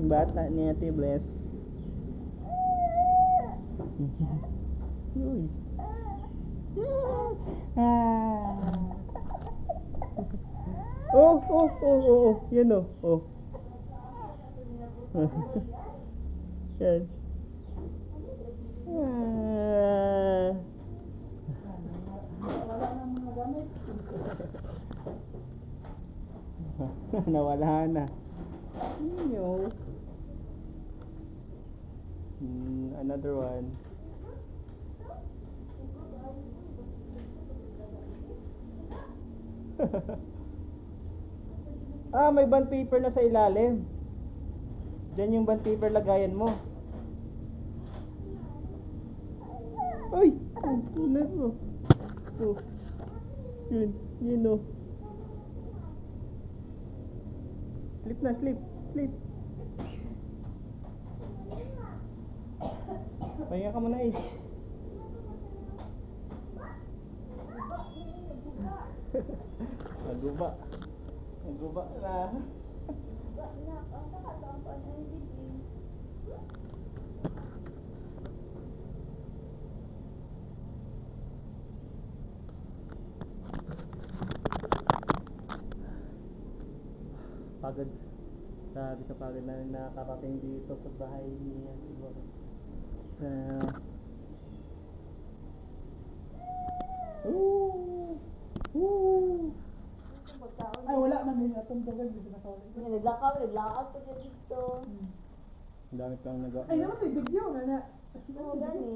bata ni Ate Bless. Uy. Ah. Oh. Yan oh. Oh. Yan. Ah. Nawala na. Yo. Another one. May bond paper na sa ilalim. Diyan yung bond paper lagayan mo. Ay! Ano mo? Oh. Yun oh. Sleep na, sleep. Pahinga ka muna eh. Naguba na. Pagod. Sabi ka pagod na nakarating dito sa bahay niya siguro. Ay, wala man din atong tubig dito na kawali. Naglakaw ko dito. Ang dami kang Ay, naman ito video na. Oo, gani.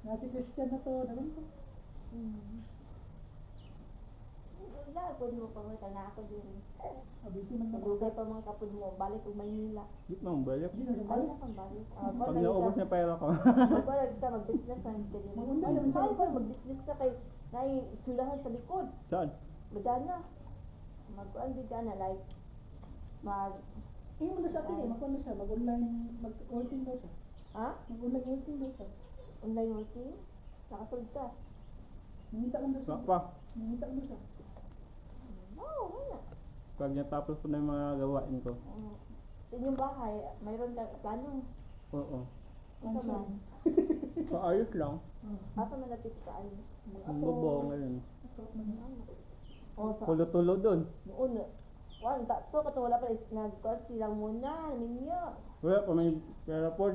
Si Christian na to, naman to. Wala, pwede mo pang na ako din. Abisi man naman. Magugay pa mga kapod mo, balik o Maynila. Di mo balik. Balik na pang balik. Pag naubos na pera ko. Magbalag ka, mag-business na ka din. Mag-business na kay nai-eskwelahan sa likod. Saan? Magana. Mag-ano din ka na, like, Ngayon mo na sa atin makuha na siya, mag-online, mag-working daw siya. Ha? Mag-online working daw siya. Online working? Nakasold ka? Nangita lang daw siya. Sakpa. Nangita lang daw siya. Oo, wala. Pag natapos ko na yung mga gawain ko. Sa inyong bahay, mayroon ka plano? Oo. Asa man? Ayos lang. Asa man natin ka ayos? Ang bobo ngayon. O, sa Tulo-tulo dun. noon, to kato wala pa nagkuhan silang muna, ninyo. Wala pa may pera po.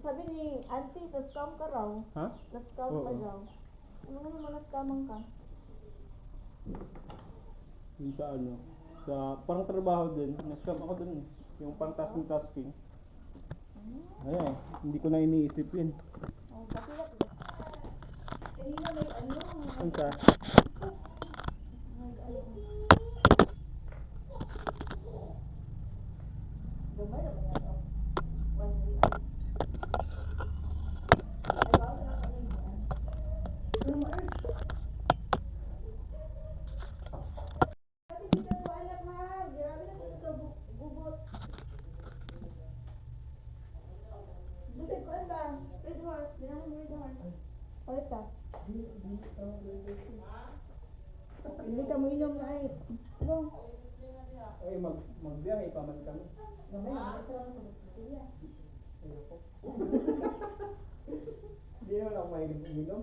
Sabi ni auntie, na-scam ka raw. Ha? Na-scam ka Oo. raw. Ano nga naman na-scaman ka? Yung sa ano. Sa parang trabaho din. Na-scam ako dun eh. Yung parang tasking. Ayan, hindi ko na iniisip yun. Oh, kapila. Kanina may ano. Ang sa? Gamay na ba yan? Oh. 1 real. Ay, bawal na ka rin yan. Pero maayos. Sabi dito ko anak mahal. Grabe na po ito gubot. Buti ko ba? Red horse. Binahan mo red horse. Palit ka. Hindi ka mo inom na ay. Ano? Ay, magbiyahe pa man kami. Gamay na. May sarang ko. Kuya. Ayoko. Hindi naman ako mahilig uminom.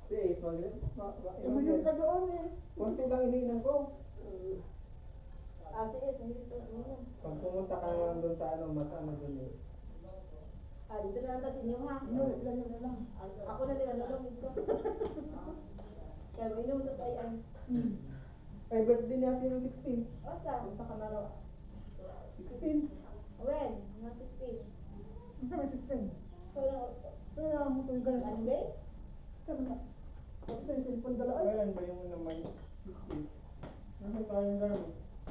Si Ace, Uminom ka doon eh. konti lang iniinom ko. Sige. Hindi ito uminom. Pag pumunta ka doon sa ano, mas ano doon eh. Dito na lang sa inyo ha. Ilan lang. Ako na din ano dito. Kaya uminom to sa ay. Ay, birthday niya si 16. Asa? Punta ka na raw. 16? When? Mga 16. Ang kami 16. So, Kaya mo ito yung ganyan. Monday? Kaya na. Ito yung cellphone dala ay. Kailan ba yung naman 16? Ano tayong gano'n?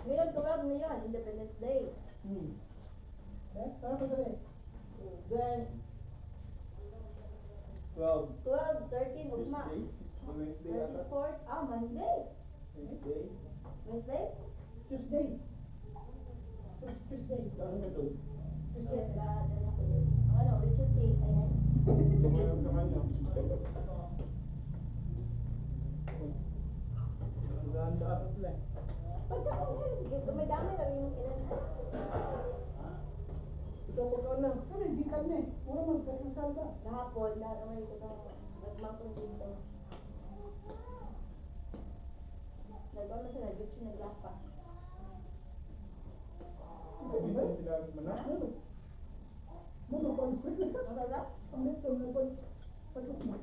Ngayon, 12 ngayon. Independence Day. Tara ko dali. Then, 12. 12, 13, ugma. Wednesday yata. 34, Monday. Wednesday. Wednesday? Tuesday. Tuesday. Saan ka doon? Tuesday, dala ko din. Ano, Tuesday, ayan. Tumayo ka kanya. Ang ganda sila. May dami lang yung ilan. Ikaw pagkaan na. Ano, hindi ka na eh. Puro magkakasal ka. Kahapon, nakamay ko ito. Nagmangkong dito. Nagkaroon mo sila, dito siya naglapa. Dito sila manak. Ano pa? Ano ba? Ang ito, ano pa? Pasok na.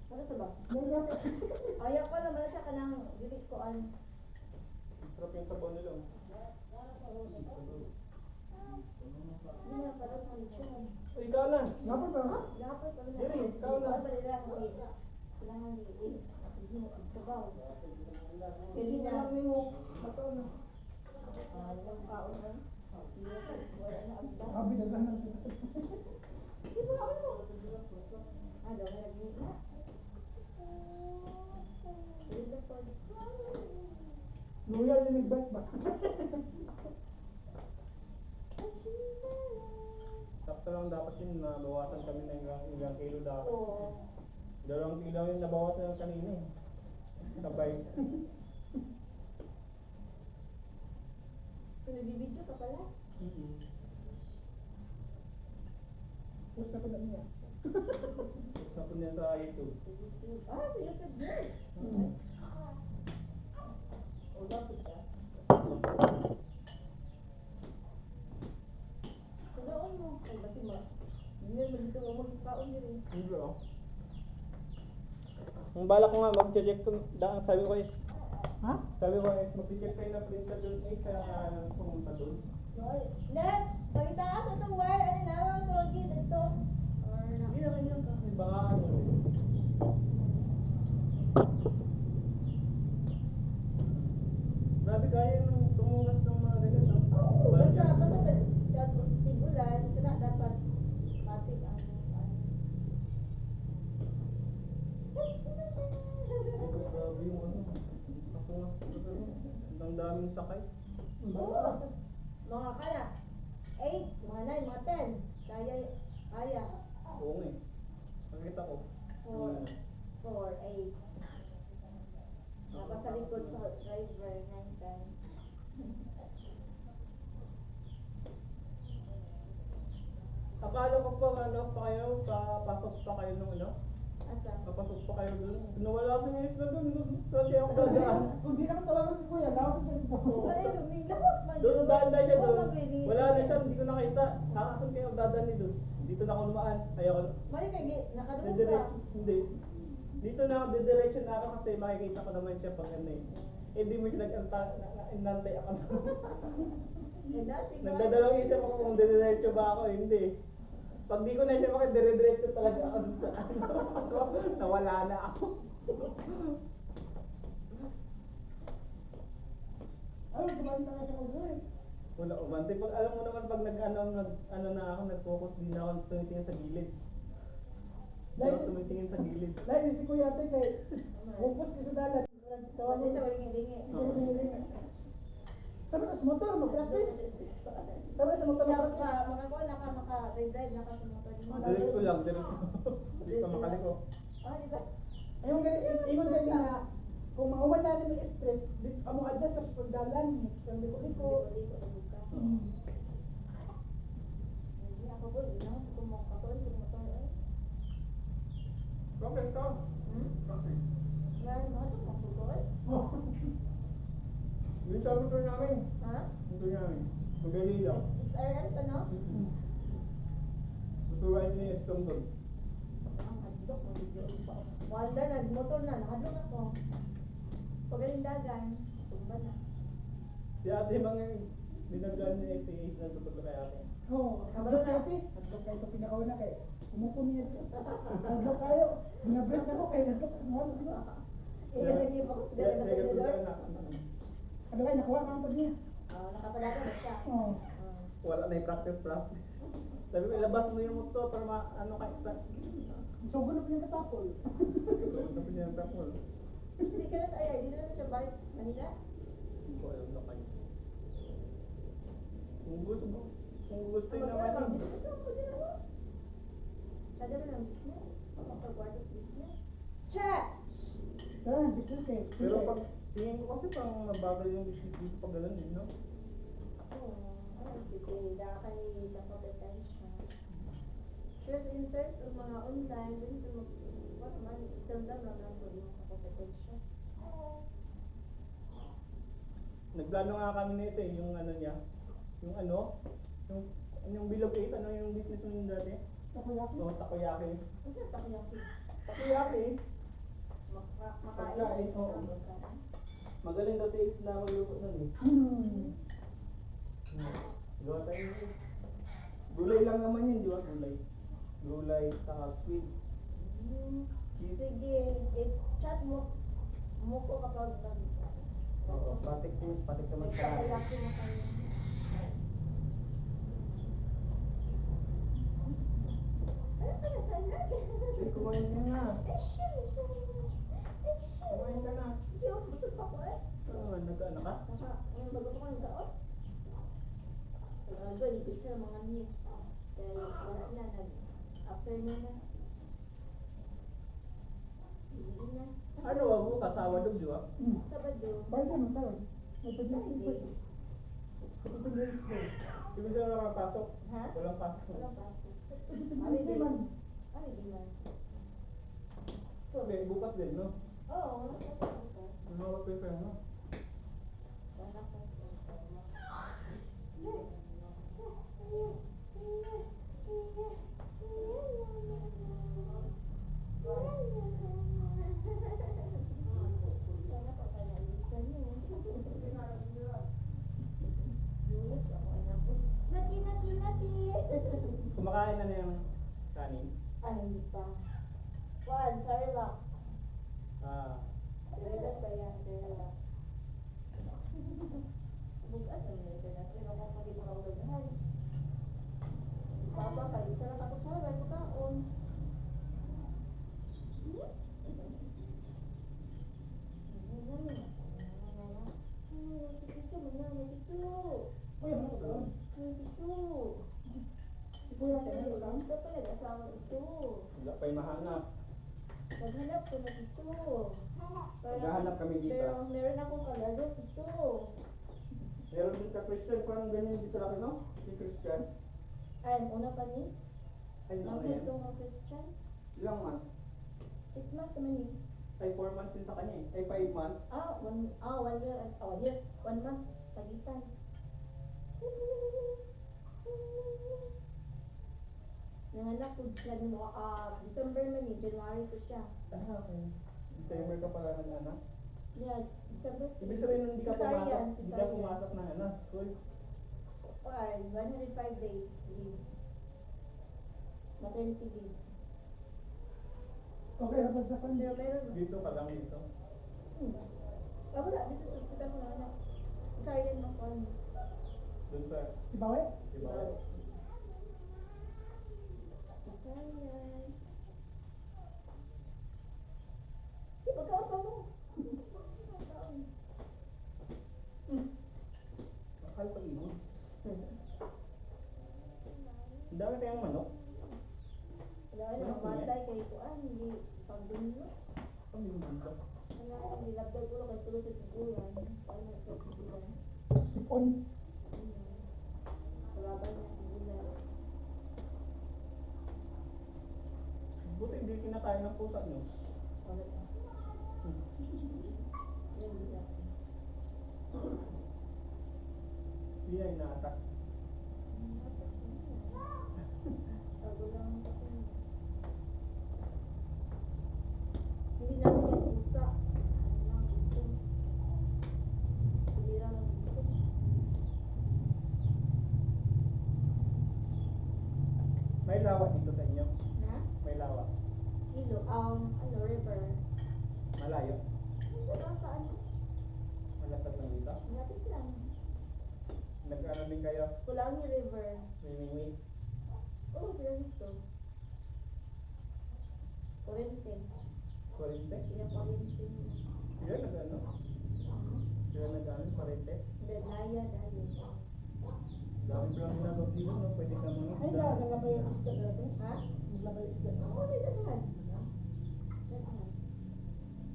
Ano sa ba? Nangyari. Ayaw ko naman siya ka ng dilit ko an. Sarap yung sabaw nila. Hindi na pala sa lechon. O, ikaw na. Dapat ba? Dapat pala na. Diri, ikaw na. Ikaw pa nila kung kailangan liit. Hindi mo sabaw. Kasi na lang mo. Bataw na. Yung kaon na. Wala na agda. Sabi na lang. Di ba ano? Daw na naging na. Dito po. Luya yung nag-bite ba? Sakto lang dapat yun na bawasan kami ng ilang kilo dapat. Oo. 2 kilo yung nabawasan ng kanina eh. Sabay. Nagbibidyo ka pala? Pusta ko na niya. Tapos niya sa YouTube. Ah, sa YouTube din. O, dapat ka. Kanoon mo. Ay, basi mo. Hindi mo dito mo magkaon din eh. Hindi oh. Ang balak ko nga mag-check ko, sabi ko is, Ha? mag-check kayo na printer doon eh, kaya nga pumunta doon. Net! Pagitaas itong wire, ano na, mga solgi dito. Or na. Hindi na kanya ka. Baka ano. Grabe kaya nang tumungas ng mga ganyan. No? Basta tigulan, kena dapat matik ang Grabe yung ano. Napungas ko sa ano. Ang daming sakay. mga kaya 8, mga 9, mga 10 kaya Oo nga eh. Nakita ko. 4, 8 tapos sa likod sa driver 9, 10 Akala ko pa ano pa kayo, papasok pa kayo nung ano? asa? Papasok pa kayo doon. Nawala si Miss na doon. Kasi ako dadaan. Kung di naman talaga si Kuya, dapat sa cellphone. Wala yung lumilabas man Doon banda siya doon. Wala Wala na siya, hindi ko nakita. Kakasan kayo dadaan ni doon. Dito na ako lumaan. Ayoko na. Mali kay nakadungog ka Didiretso, hindi. Dito na ako, didiretso na ako kasi makikita ko naman siya pag ano eh. Eh, hindi mo siya nag-inantay ako na. dasig Nagdadalawang isip ako kung didiretso ba ako, hindi. Pag di ko na siya makidire-diretso talaga ako dun sa ano. Nawala na ako. Ay, kumain ka kasi ko doon. Wala, umante. Pag alam mo naman pag ano na ako, nag-focus din ako tumitingin sa gilid. Hindi ako tumitingin sa gilid. Dahil si Kuya ate kay Bukos kasi dalat. Wala siya waling Sabi ko sa motor, mag-practice. Sabi sa motor, mag-practice. Makakuha na ka maka-drive na ka sa motor mo. Diretso lang, diretso. Hindi ka makaliko. Ah, di ba? Ayun kasi na, kung mauman na namin straight, amo adjust sa pagdalan, sa liko-liko. Liko na buka. Hindi ako po, hindi na ako kumakaton sa motor eh. Progress ka. Progress. Yan, mga ito makasukoy. Yun sa motor namin. Ha? Motor namin. Magali lang. XRS ano? Tuturuan niya yung stone doon. Ang hadlok, wala na, motor na, nakadlok ako. Pagalindagan, tumba na. Si ate mga binagyan niya si Ace na tutulog kay ate. Oo, kabalo na ate. Hadlok kayo ito pinakauna kay. Umupo niya ito. Hadlok kayo. Binabreak ako kay hadlok. Ilalagay pa ko sa dalaga sa ilodor. Ano kayo, nakuha ka ang pag niya. Nakapalaga na siya. Oo. Wala na yung practice. Sabi ko, ilabas mo yung motor para ano ka exact. So, gulo pa yung katapol. Tapos niya yung tapol. Si Kalas ay, dito na siya balik sa Manila. Hindi ko alam na kayo. Kung gusto mo, kung gusto Ang nyo magkano, naman. business lang po din ako. Kada mo ng business. Magpag-guardas business. Check! Tara, business eh. Pero pag Tingin ko kasi parang mabagal yung business dito pag ganun eh, no? Oo, ay, dipida kay sa kompetensya. Pero in terms of mga online, dito wala man, isang dam naman po yung kompetensya. Nagplano nga kami na isa eh, yung ano niya, yung ano, yung Bilog Ace, ano yung business mo yun dati? Takoyaki. So, takoyaki. Kasi takoyaki. Takoyaki? Makain Pagkain, ko oo. na pagkain. Magaling daw si Ace na magluto nun eh. Gawa tayo yun. Gulay lang naman yun, di ba? Gulay. Gulay, saka sweet. Cheese. Sige, i-chat mo ko kapag Oo, patik naman sa akin. takoyaki mo kayo. Ano ka na talag? Eh, kumain ka na. Action! Kumain ka na. Sige, busog pa ko eh. Nag-ano ka? Bago pa ko nagkaot. Talaga, lipid siya ng mga meat. Kaya wala na, afternoon na. Hindi na. Ano, wag mo kasawa doon, di ba? Sabado. Bahay naman tayo. May pag-ibig ko. Friday. Pag-ibig ko. Hindi sila nakapasok. Ha? Walang pasok. Walang pasok. Pag-ibig man. Ano di man? Sabi, bukas din, no? Oo, walang pasok bukas. Ano ka prepare, no? Wala pa. Wala pa pa nalisan mo. Lulit ako anak ko. Naki. Kumakain na yung kanin. Ay, hindi pa. Juan, Cerelac. Ah, Cerelac ba yan? Cerelac. Bukas naman na ito na. Pero kung pag ito kaulagahan. Papa, kay isa lang ako sa harap. Pagkaon. Si Tito, manana, Tito. Kuya, ano ka? Tito. Si Kuya, tayo ka? Ito pa nag-asawa ito. wala pa yung mahanap. Naghanap ko na dito. Maghahanap kami dito. Pero meron akong kalaro dito. Meron din ka Christian, parang ganyan dito laki, no? Si Christian. Ay, ang una pa ni. Ay, ano Ang yan? itong mga Christian. Ilang months? 6 months naman ni. Ay, 4 months yun sa kanya eh. Ay, 5 months. 1 year, 1 year, 1 month, pagitan. Nanganak po siya no, December man ni, January to siya. Ah, okay. December ka pala nag-anak. Yeah, December. Ibig sabihin nung hindi ka pumasok, Cesarean, hindi ka cesarean. pumasok ng ano, school. 105 days leave. Maternity leave. Okay, rapag sa kanya. Pero meron. Dito ka lang dito. Wala, dito sa hospital ko na anak. Cesarean ako. Doon sa, Ibawe? di ba? Cesarean. Di, pagkaon pa mo. Pagkaon. Akal pa inuds. Ang dami tayong manok. Wala na, mamatay kay Kuan, hindi pagdunlo. Ang limundo. Wala, hindi labdal ko lang, kasi tulo sa siguran. Wala na sa siguran. Sipon. Kalaban niya siguran. Buti hindi kinakain ng pusa nyo. Wala pa. Yan, hindi na. Hindi na inaatak. Bago lang sa kanya. Hindi namin yan pusa. Ano lang, dito. Tulira lang dito. May lawak dito sa inyo. Na? May lawak. Ilo, river. Malayo. Pero sa ano? Malapit lang dito. Lapit lang. Nag-ano din kayo? Kulangi River. Swimming. Oo, sila dito. Kurente. Kurente. Pinakurente nila. Sila nag-ano? Sila nag-ano? Kurente. Naya dahil. Dami pa lang ginagawa dito, no? Pwede ka mga Ay, isda. naglabay yung isda dati. Ha? Naglabay yung isda. Oo, may daghan. Daghan.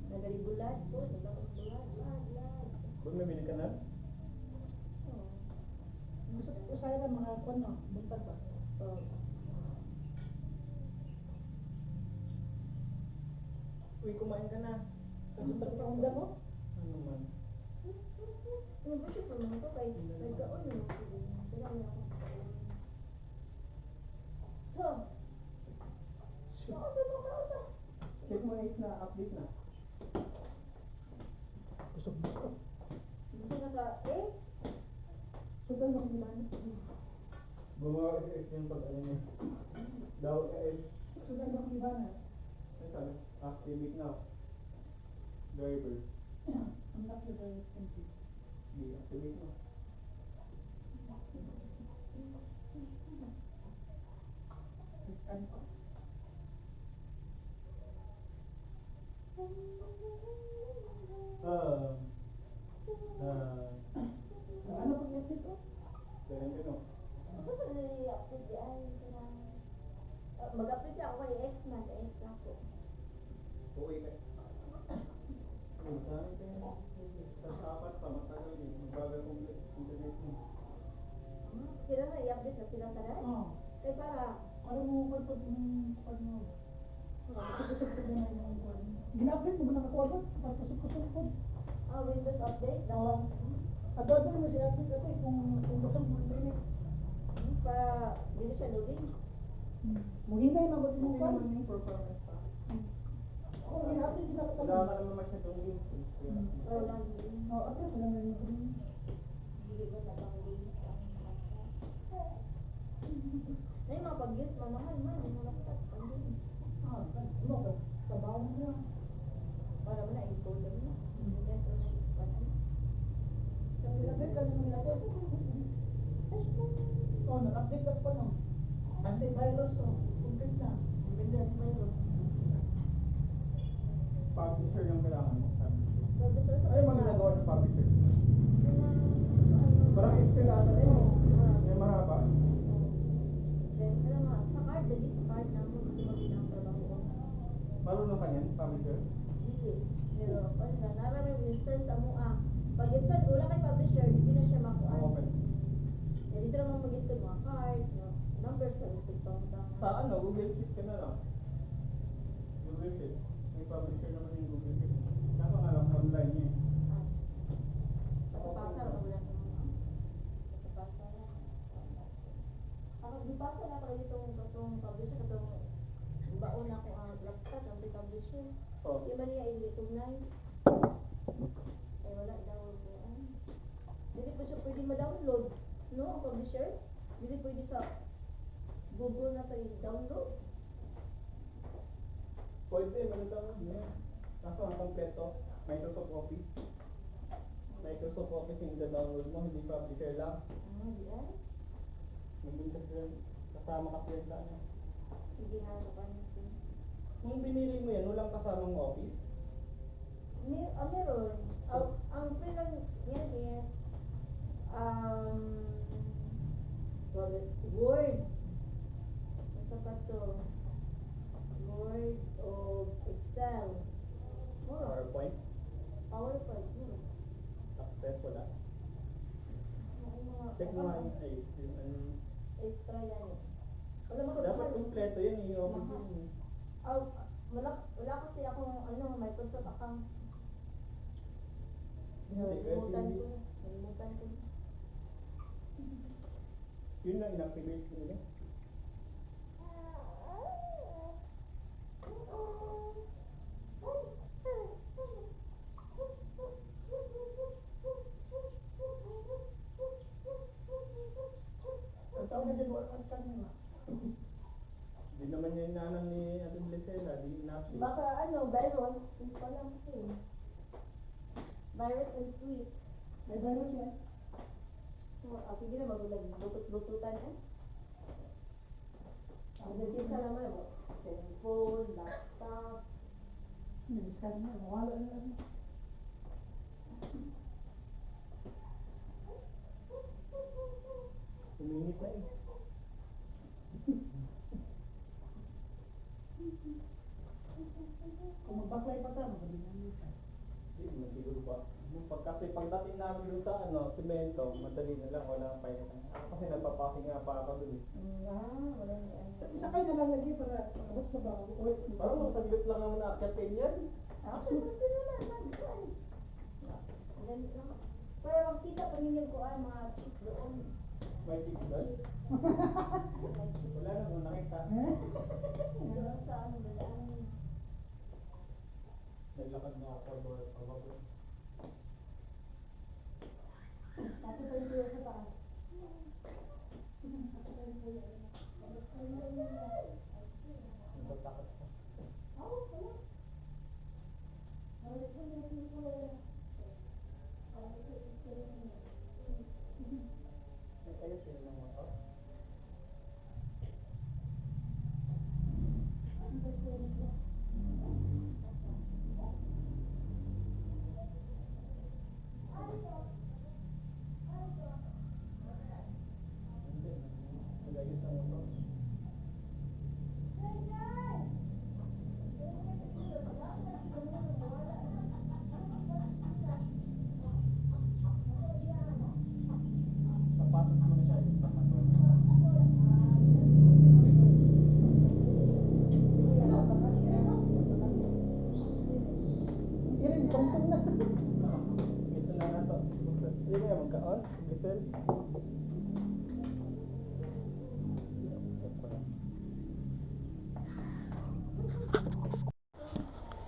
Nagalibulat po, naglakang bulat. Bumibili ka na? Oo. Gusto ko sa ila mga kwan no, buntag ba? Oo. Uy, kumain ka na. Gusto ko pang mo? Ano man? Yung kasi pa mga to kay nagkaon naman ko din. Kaya may ako kaon. So, kaon na. Check mo is na update na. Gusto ko. Gusto na ka is? Sudan ako naman. Gumawa is yung pag ano niya. Daw is. Sudan ako naman. Ano sabi? Activate now. Driver. Ang laki ba yung template? Deactivate na. Scan ko. Ano ko i-update ko? Ganun ka no? Ano ba na i-upload di ay kanang mag-upload siya ako kay X-Man, kay X ako. Okay ka. Ano, dami ka yun. Sa apat pa, matagal din. Magbagal kong internet mo. Kailangan i-update na sila tanan? Oo. Kay para Ano mo ko pag kwan mo? Kusog ko na yung kwan. Gina-update mo na kakuha ko? Para kusog ko. Windows update daw. Adodo mo siya update ako kung kusog mo rin eh. Para dili siya loading. Muhinay mabuti mo Hindi kwan. naman yung performance pa. Ako gina-update Wala ginakatagal. ka naman masyadong link. Or lang Oo, update mo naman yung green. dili ba na pang games ang laptop. Na yung mga pag-games, mamahal man yung mga laptop pang games. Ano ka? Trabaho mo na. Para mo na encode mo na. Yan pero may panan. Update ka naman nila ko. Oh, nag-update ako no. Antivirus oh. Complete na. Depende antivirus. Publisher yung kailangan mo. Publisher. Professor sa Ano yung mga ginagawa ng publisher? Parang Parang Excel ata na yun. May mahaba. then alam mo, sa card, lagi sa card na mo, hindi mo pinatrabaho ko. Marunong ka niyan, publisher? Dili. Pero, ano na, naramay instance sa mua. Pag instance, wala kay publisher, hindi na siya makuan. Open. Eh, dito naman mag-install mga card, no? Numbers sa itong Sa ano, Google Sheet ka na lang. Google Sheet. May publisher naman yung Google Sheet. Kaso nga lang, online niya eh. Pasa-pasa lang wala sa mga. Pasa-pasa lang. Ako, di pasa na ako lagi itong publisher, itong baon ako ang laptop, ang publisher. Oh. Yung man niya i-recognize. Ay, wala daw. Hindi po siya pwede ma-download. No, ang publisher. Hindi pwede sa Google na tayo download. Pwede, magandang ano yan. Kaso ang kompleto, Microsoft Office. Microsoft Office yung download mo, hindi publisher lang. Di ay. Nandun kasi yan, kasama kasi yan sa ano. Hindi na ako pansin. Nung binili mo yan, walang kasamang Office. Meron. Ang free lang yan is Word. Isa pa to. Word o Excel. Mura. PowerPoint, PowerPoint. Mura. Access, wala. Ang mga Check mo nga yung ayos, yung ano. extra yan eh. Wala Dapat kompleto yan, yung Office Mahal. yun. Wala kasi akong Microsoft account. Hindi, kasi Nalimutan hindi. ko. Nalimutan ko. Yun lang, inactivate ko nila. Ang tao na dyan wala ka scan nila. Hindi naman yung inaanam ni Ate Blecela, di in-update. Baka virus. Hindi ko alam kasi. Virus and tweet. May virus yan. Sige na, mag-bluetooth-bluetoothan eh. Nagkita naman mo. Cellphone, laptop. Nag-scan nila. Mawala na lang. Uminit na eh. Kung magbaklay pa tayo, magaling namin ka. Hindi naman siguro ba. Kasi pagdating namin dun sa semento, madali na lang, wala nang pahinga. Ako kasi nagpapahinga pa ako dun eh. Wala ni ano. Isa kayo na lang lagi para makabas pa ba? Wait, Parang mga saglit lang naman naakyatin yan. Ako sa wala nagkuan. Ganit lang. Para makita pa ninyo ko mga chicks doon. May chicks doon? Chicks. May chicks. Wala naman nakita. Doon sa dadaanan. Naglakad na ako pababa. Tapos pa yung kuya sa taas. Natatakot ko. Ay, ayos yun ng motor. Hindi, nag-ayos ng motor. Sapatos mo na siya, yung sapatos. Irin, tungtong na. Gusto na nga to. Hindi kaya magkaon? Gisel?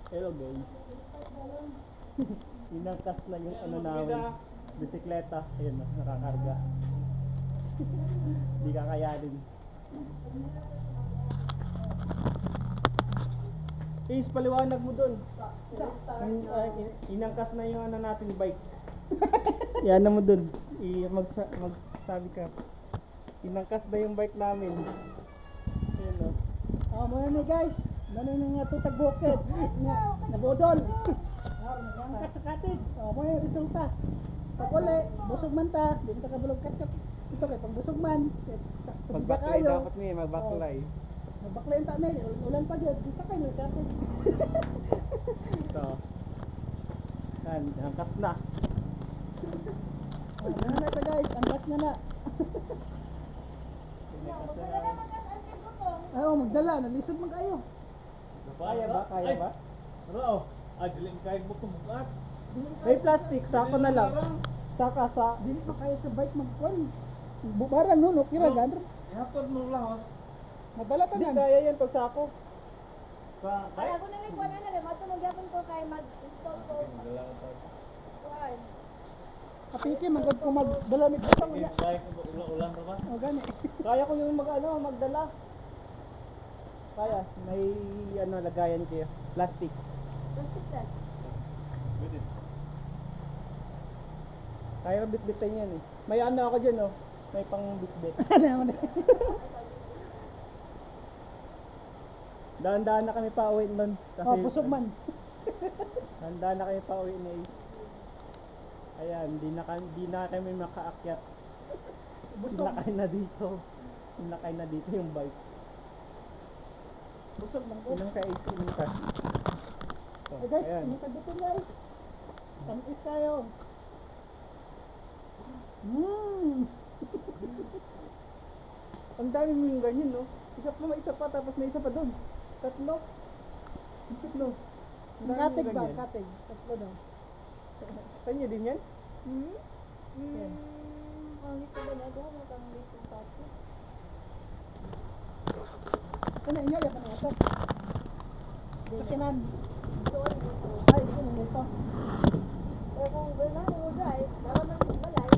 Hello guys. Inangkas na yung namin. Bisikleta. Ayun na, nakakarga. Hindi kakayanin. Is, paliwanag mo dun. Inangkas na yung natin bike. Yan mo dun. Magsabi ka. Inangkas na yung bike namin. Ayun o. Muna na guys. Muna na nga tutag bukid. Nabodol. Nagangkas sa katid. Muna yung resulta. Pag uli, busog man ta. Di mo ta kabulog kat. Ito kay pag busog man. Magbaklay dapat mo magbaklay. Magbaklay ang tamin. Ulan pa dyan. Isa kayo na katid. Ito. Yan, angkas na. Muna na siya guys. Angkas na na. Ayaw, magdala. Nalisod man kayo. Kaya ba? Kaya ba? Ano? Dili kay mo bukat. May plastic, sako na lang. Saka sa... Dili pa kayo sa bike magkuhan. Bubarang nun. Okay ra gan. Ihatod mo lahos Madala Hindi tanan. kaya yan pag sako. sa Ay, ako na may kuha na matulog yapon ko kay mag-install ko. Kuan. Kapiki, magod ko magdala mi butang niya. Kay ulan ra ba? O gani. Kaya ko yung magdala. Kaya, may lagayan kayo. Plastic. Plastic that. Pwede. Kaya bit-bitin yan eh. May ako dyan oh. May pang bit-bit. Daan-daan na kami pa uwi nun. Busog man. Daan-daan na kami pa uwi na eh. Ayan, di na kami makaakyat. Sinakay na dito. Sinakay na dito yung bike. Busog man ko. Ilang ka is, ilang ka. So, Guys, ayan. initagbutin guys. Tamis kayo. Ang dami mo yung ganyan, no? May isa pa, tapos may isa pa doon. Tatlo. Tatlo. Ang dami Katig yung ba? ganyan. Katig. Tatlo daw. Sa inyo din yan? Yan. Ang ito ba na doon ang dito tapo. Ano inyo ya pa na ito? Sa kinan. Doon dito. Ay, ito na ito. Pero kung wala na mo drive, dapat man sa balay.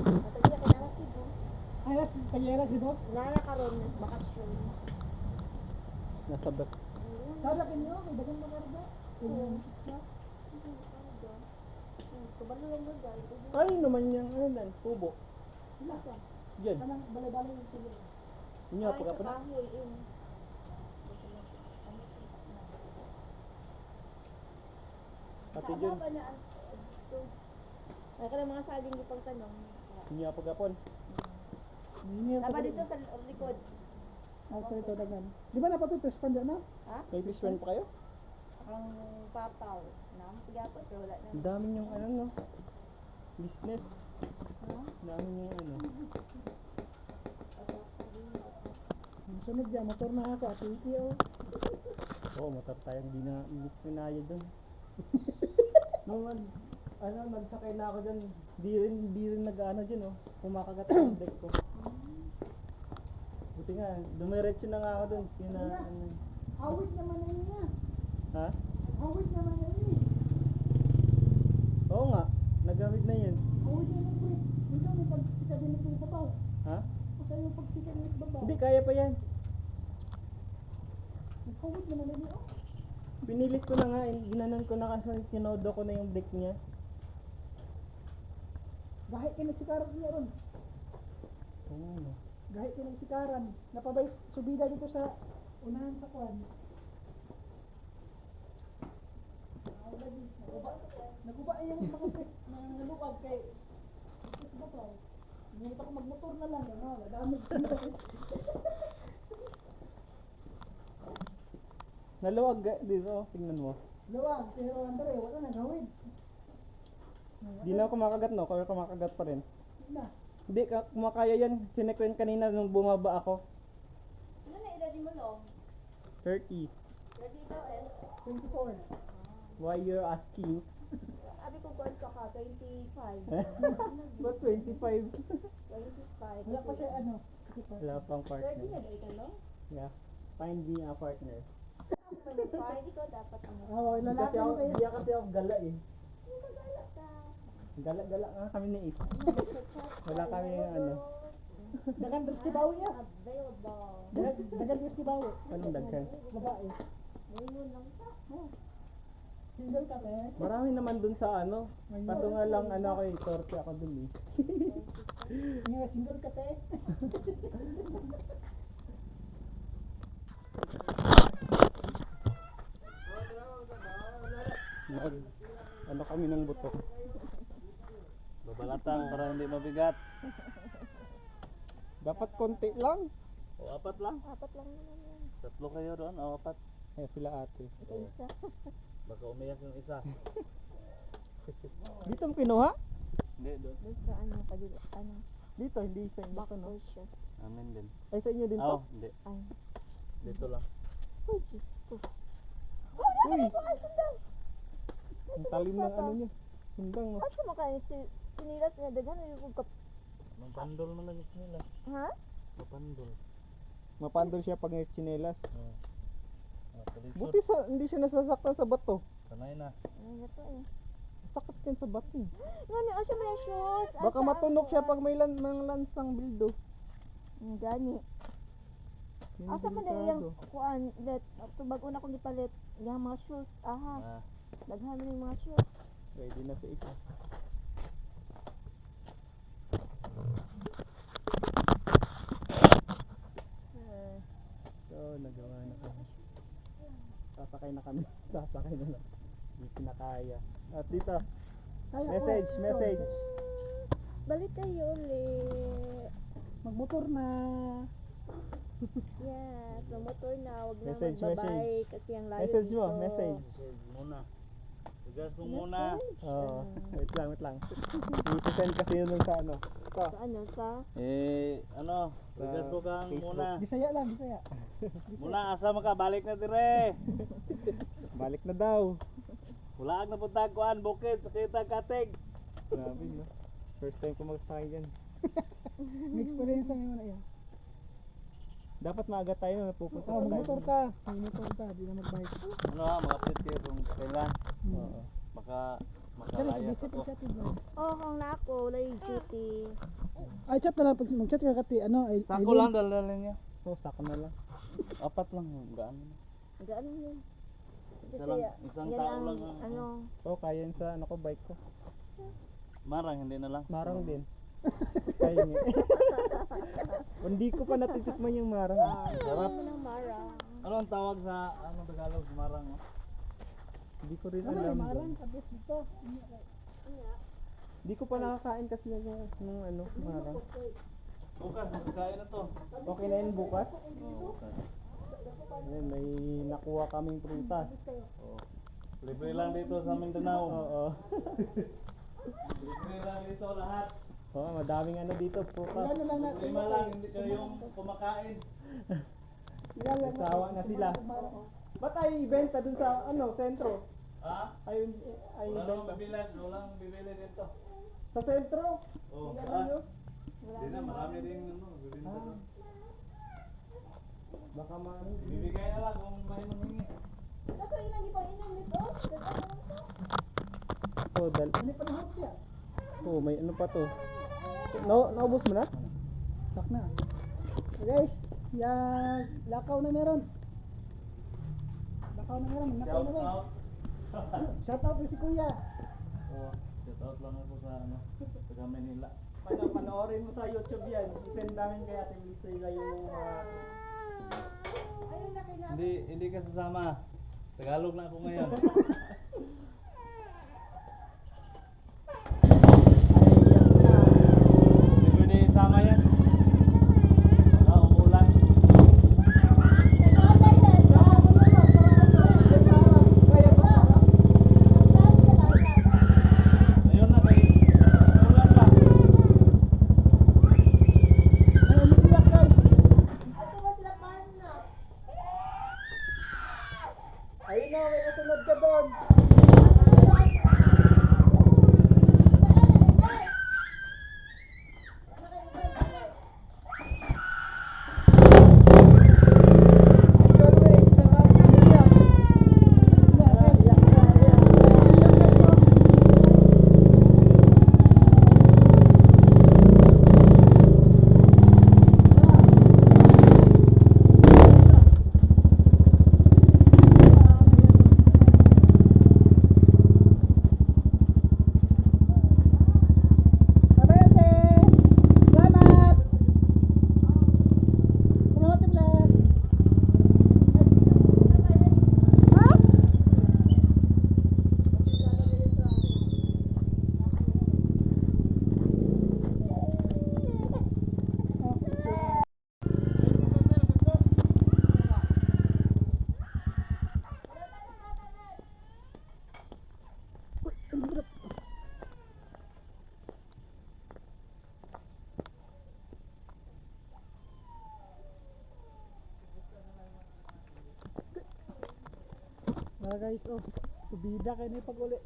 Matagya kay naka sibo. Ay, las tagyera si Bob. Nana karon bakasyon. Nasa back. Kada kinyo kay dagang makarga. Kabalo lang mo guys. Ay, naman yung tubo. Nasa. Diyan. Kanang balay-balay yung tulo. Inyo, Ay, pagka sa pa na. kahoy in. Pati Sa dyan. ba na ito? Ay, kada mga saging ipang tanong. Inyo, pagkapon. Ninyo Tama dito sa likod. Ako ito dagan. Di ba napatay press pan dyan na? Ha? May fish friend pa kayo? Ang papaw. Namapagapot pero wala Ang na. dami niyong ano no. Business. Ha? Ang dami niyong ano. Ang sunod dyan, motor na ako, atiki o. Oo, motor tayo. Hindi ko pinaya dun. Nung nagsakay na ako dyan, di rin nag-ano dyan oh. Kumakagat ang deck ko. Buti nga, dumiretso na nga ako dun. Hawit naman na niya. Ha? Hawit naman na niya. Oo nga, nagawid na yun. Hawit na niya. Minsan may pagsikat din ito yung babaw. Ha? Kasi yung pagsikat niya sa babaw. Hindi, kaya pa yan. Hawit naman na niya. Pinilit ko na nga, ginanon ko na kasi tinodo ko na yung deck niya. Gahit ka nagsikaran niya ron. Oo ano. Gahit ka nagsikaran. Napabay subida dito sa unahan sa kwan. Naguba yung mga naluwag kay ito ba to? Ngunit ako magmotor na lang, ano, nadamig ko. Naluwag dito, oh, tingnan mo. Luwag, pero andre, wala na gawin. Di na ako kumakagat no, kaya kumakagat pa rin. Na, Hindi, kumakaya yan. Sinek ko yun kanina nung bumaba ako. Ano na edad mo long? 30. 30 ikaw S? 24. Why you're asking? Abi ko gold ka ka, 25. Ba't 25? 25. Wala pa siya ano. Wala pang 30 partner. na dahil ka long? Yeah. Find me a partner. Fine, ikaw dapat ang Oo, lalaki Kasi ako, mo kayo. hindi kasi ako gala eh. Magalat ka. Gala-gala nga kami ni Is. Chat-chat. Wala kami ano. Dagan dos ni bawi ya. Available. Dagan dos ni bawi. Anong daghan? Babae. Ngayon lang ka. Single ka pe. Marami naman dun sa ano. Kaso nga lang ano ako eh, torpe ako dun eh. Nga single ka te. Nag, ano kami ng buto. Babalatan para hindi mabigat. Dapat konti lang. O apat lang. Apat lang naman yan. Tatlo kayo doon, o apat. Kaya sila ate. Isa-isa. Baka umiyak yung isa. Dito mo kinuha? Hindi doon. Doon sa ano, kabila, ano, Dito, hindi sa inyo back to no? portion. Amin din. Ay sa inyo din to? Oh, hindi. Ay. Dito lang. Oh, Diyos ko. Uy! Ang talim ng ano nyo. Hindang no? Asa mo kayo sinilas na daghan na yung kap... Mapandol mo lang yung nila. Ha? Mapandol. Mapandol siya pag may tsinelas. Oh. Palisod. Buti hindi siya nasasaktan sa bato. Sanay na. Ano na to eh. Sakit yan sa bato eh. Ngani, asa mo yung shoes? Baka matunok siya pag may mga lansang bildo. Gani. Yun Asa man delikado. dahil yung kuan, let, tubag una kong gipalit, yung mga shoes, aha. Ah, Daghan mo yung mga shoes. Ready na sa isa. So, nagawa na kami. Sasakay na kami. Sasakay na lang. Hindi kinakaya. At dito, Kaya ko. message, Ito. message. Balik kayo ulit. Magmotor na. Yes, mamotor na, wag na Message, magbabike kasi ang layo Message dito. mo, message. message muna. Bigas mo muna. Message. Oo, wait lang, wait lang. I-send kasi yun sa ano. Ito. Sa ano, sa? Ano? Bigas ko kang Facebook. muna. Bisaya lang, Bisaya. Muna, asa makabalik na dire. Balik na daw. Wala na punta kuan, bukid, sakita katig. Grabe no. First time ko magsakay dyan. May experience ang yun na yan. Dapat maaga tayo na pupunta Oh, pa tayo. magmotor ka. Magmotor ka, di na magbike. Ano ha, mag-update kayo kung kailan. Oo. Baka Kaya makalayas nag-isip ako. sa boss. Oh, kung na ako, lay duty. Ay, chat na lang. Pag mag-chat ka kati, ano, Sako lang dala niya. So, sako na lang. Apat lang, gaano na. Gaano yun? Isa lang, isang yan tao ang, lang ang- ano, Oh, kaya yun sa ano ko, bike ko. Marang, hindi na lang. Marang din. Kaya nga. Hindi ko pa natitikman yung marang. Sarap. ano ng Mara. Ano ang tawag sa ano Tagalog marang? Oh? Hindi ko rin Ano, alam. marang, doon. kabis dito. Hindi ko pa nakakain kasi yung ano, marang. Bukas, magkain na to. Okay na yun bukas? Oh, bukas. Ayun, may nakuha kaming prutas. Oh. Libre lang dito sa Mindanao. Oo. Libre lang dito lahat. Oo, madaming ano dito, prutas. Ilan na lang natin. Problema lang, hindi kayong kumakain. Ilan lang Nagsawa na sila. Ba't ay ibenta dun sa ano, sentro? Ha? Ay Wala namang ibenta. bibili, walang bibili dito. Sa sentro? Oh, Ilan ah. yun? Hindi na, marami din ano, bibili Ah. doon. Baka Bibigay na lang kung may manghingi. Dato ilang ipang-inom nito? Dato naman to. Oh, Hindi pa nahulog yan. oh, may ano pa to. Naubos mo na? Stock na. So guys, yan, lakaw na meron. Lakaw na meron, nakay Shout na ba? out. Shout out din si Kuya. Oh, shout out lang ako sa ano, taga Manila. Panoorin mo sa YouTube yan. I-send namin kay Ate Melissa yung Ayun na kay na. Hindi ka sasama. Tagalog na ako ngayon. Hindi pwede isama yan. Wala, umulan. Ayun na, may umulan pa. May umiiyak guys. Ato ba sila parna? Ayun na, may kasunod ka doon. Guys, oh, subida kayo na pag-uli.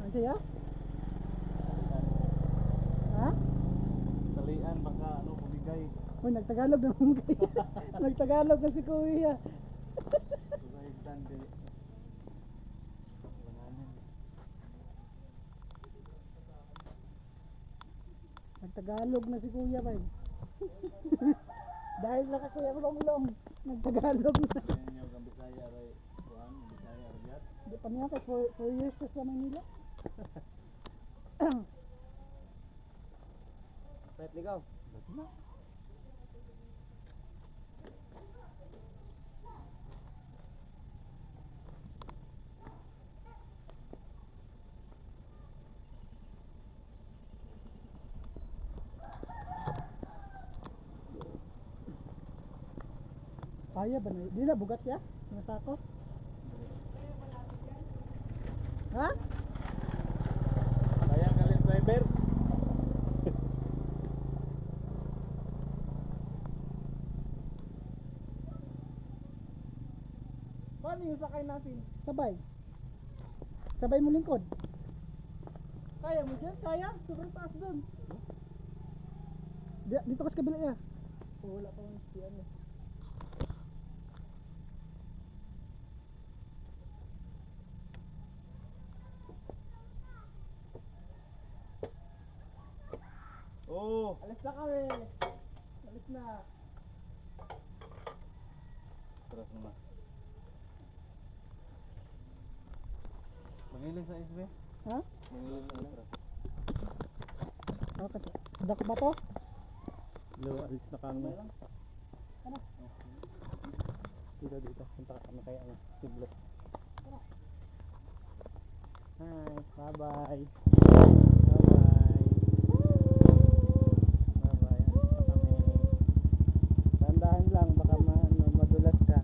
Ano siya? Ha? Talian, baka ano, bumigay. Uy, nagtagalog naman kayo. Nagtagalog na si Kuya. Baka higdan din. Banganin. Nagtagalog na si Kuya ba? Dahil naka Kuya Long, nagtagalog na. Yan yung kang Bisaya, ray. Kuhan, Bisaya, ragyat. Hindi pa niya kay 4 years na sa Manila. Pwet ligaw. Ba't na? Kaya ba na? Di na bugat ya? Nasa ako? Ha? Kaya galit driver. Paano yung sakay natin? Sabay. Sabay mo lingkod. Kaya mo dyan? Kaya? Sobrang taas doon. Dito ka sa kabila ya. Oh, wala pang siyan eh. Oo. Alis na kami. Alis na. Teras naman. Magiling sa SB? Ha? Magiling sa teras. Okay. Dako ba to? Lo, alis na kami. Ano? Dito. Punta ka kami kay ano, Tiblos. Hi, bye-bye. Bye-bye. Bye-bye. Alis na kami. Tandahan lang, baka madulas ka.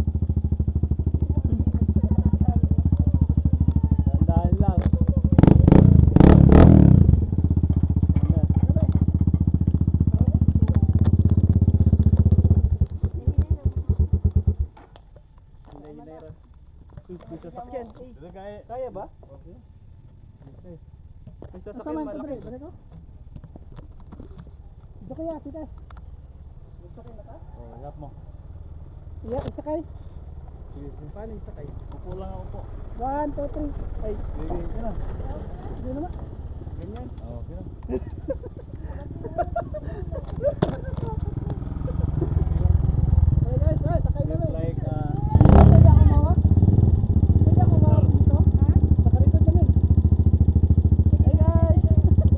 Tandahan lang. May sasakyan. Kaya ba? Okay. May Kasama sasakyan yung malaki. tudre, balik ko. Dito kaya, titas. Oh, lap mo. Iya, isakay. Paano yung sakay? Upo lang ako po. 1, 2, 3. Ay, ganyan. Hindi naman. Ganyan? Oo, ganyan. Hey guys, sakay na Feels like, Pwede ako mawak? Pwede ako mawak dito? Nakalikod kami. Hey guys! Bye!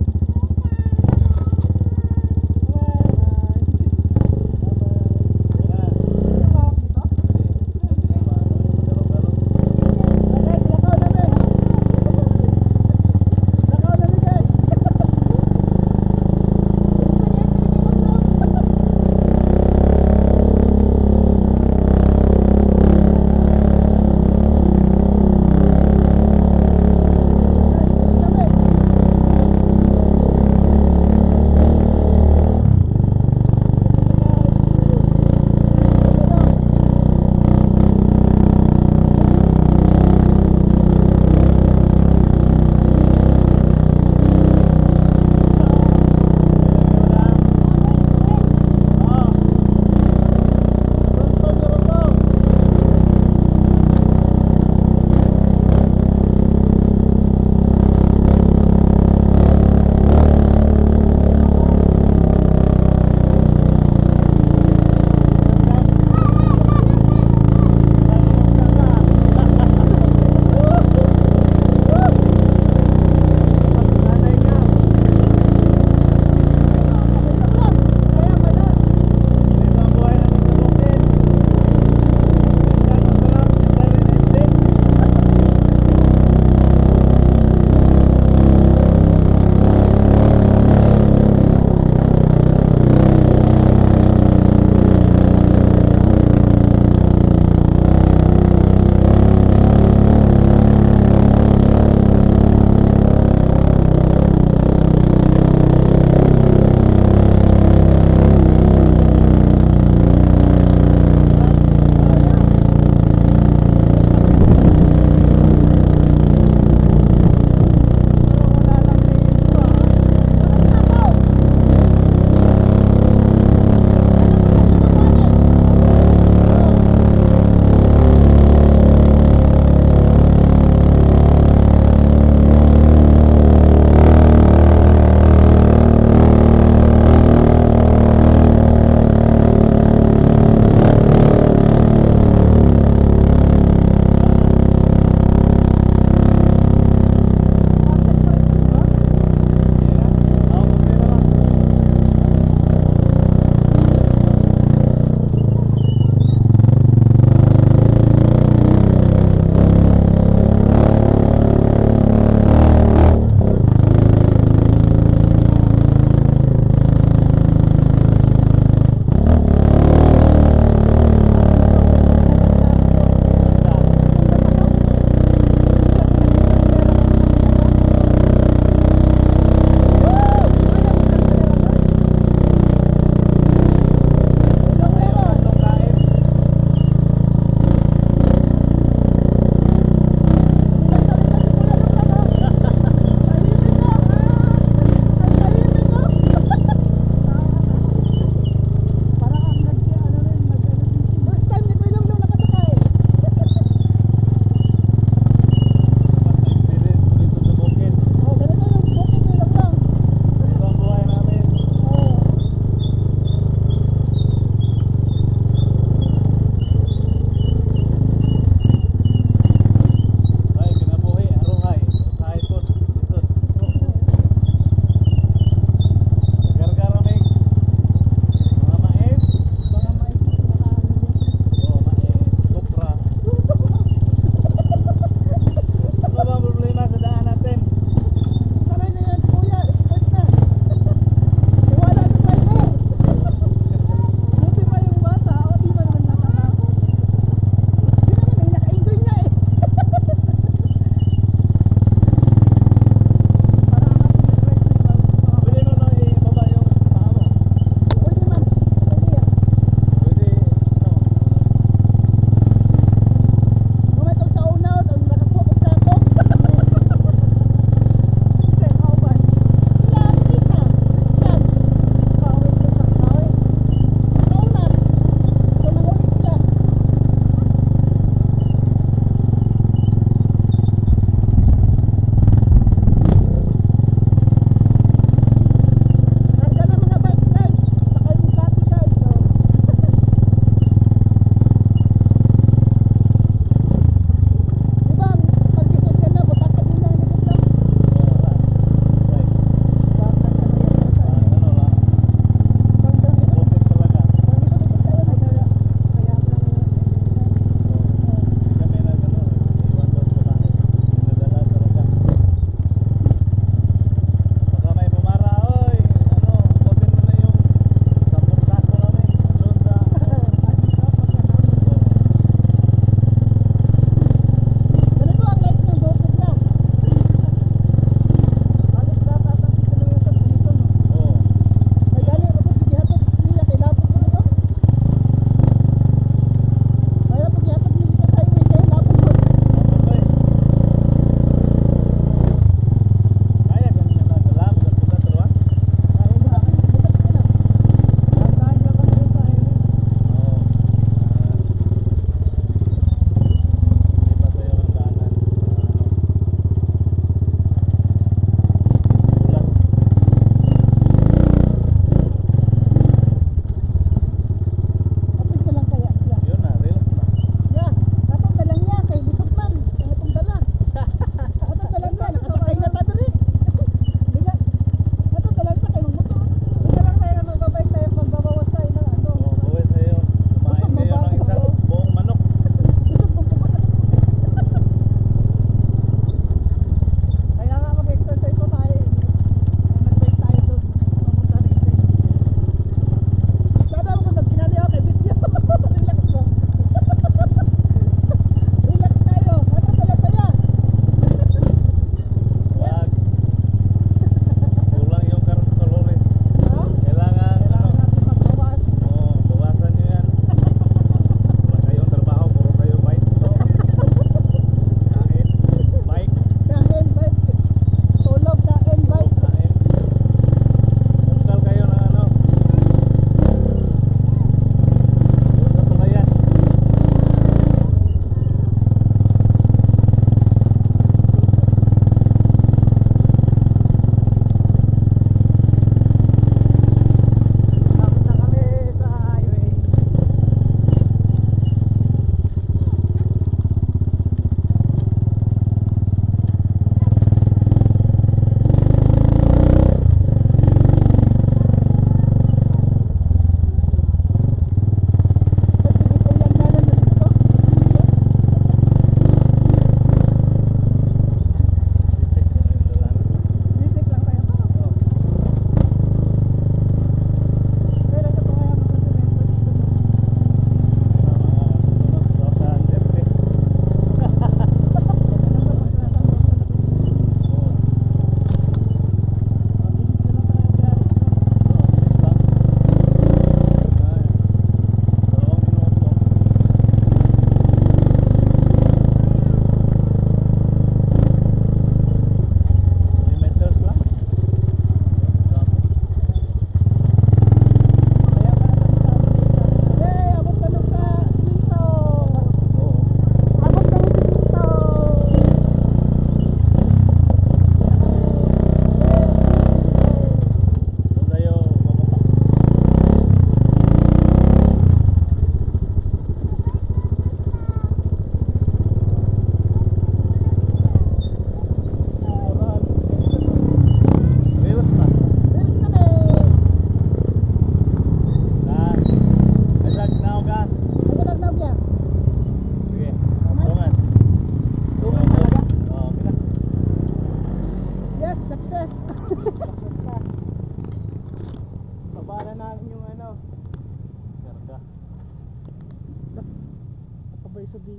isubi.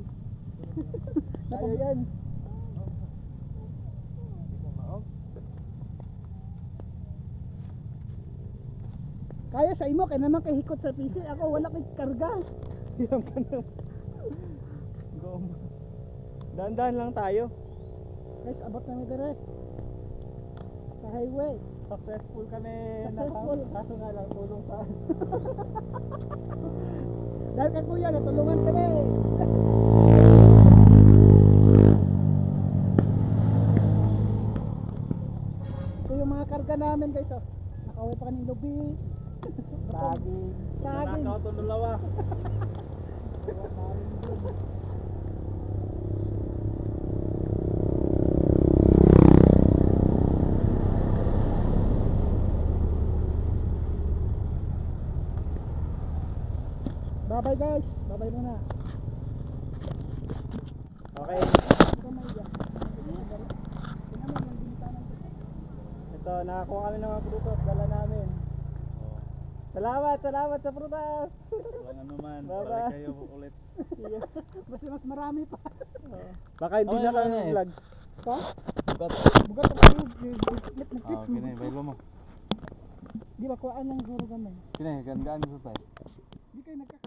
Kaya yan. Kaya sa imo kay naman kay hikot sa PC, ako wala kay karga. Hiram ka na. Goma. Dahan-dahan lang tayo. Guys, abot na mi dire. Sa highway. Successful kami. Successful. Kaso nga lang, tulong saan. Dahil kay kuya natulungan kami. Ito yung mga karga namin guys, oh. Nakauwi pa kaning lubis. Saging. Saging. Nanakaw to dalawa. Bye-bye guys. Bye-bye muna. Okay. Ito may iya. Tingnan mo yung binitanan ko. Ito, nakakuha kami ng mga prutas. Dala namin. Salamat sa prutas. Walang ano man, Bye-bye. balik kayo ulit. Basta mas marami pa. Baka hindi Okay, na kami nice. vlog. Ito? Bukat. Bugat ang kayo. Nag-clips Okay na, baylo mo. Di ba kuhaan ng guro gamay? Kini, gandaan mo sa tayo. Di kayo nagkaka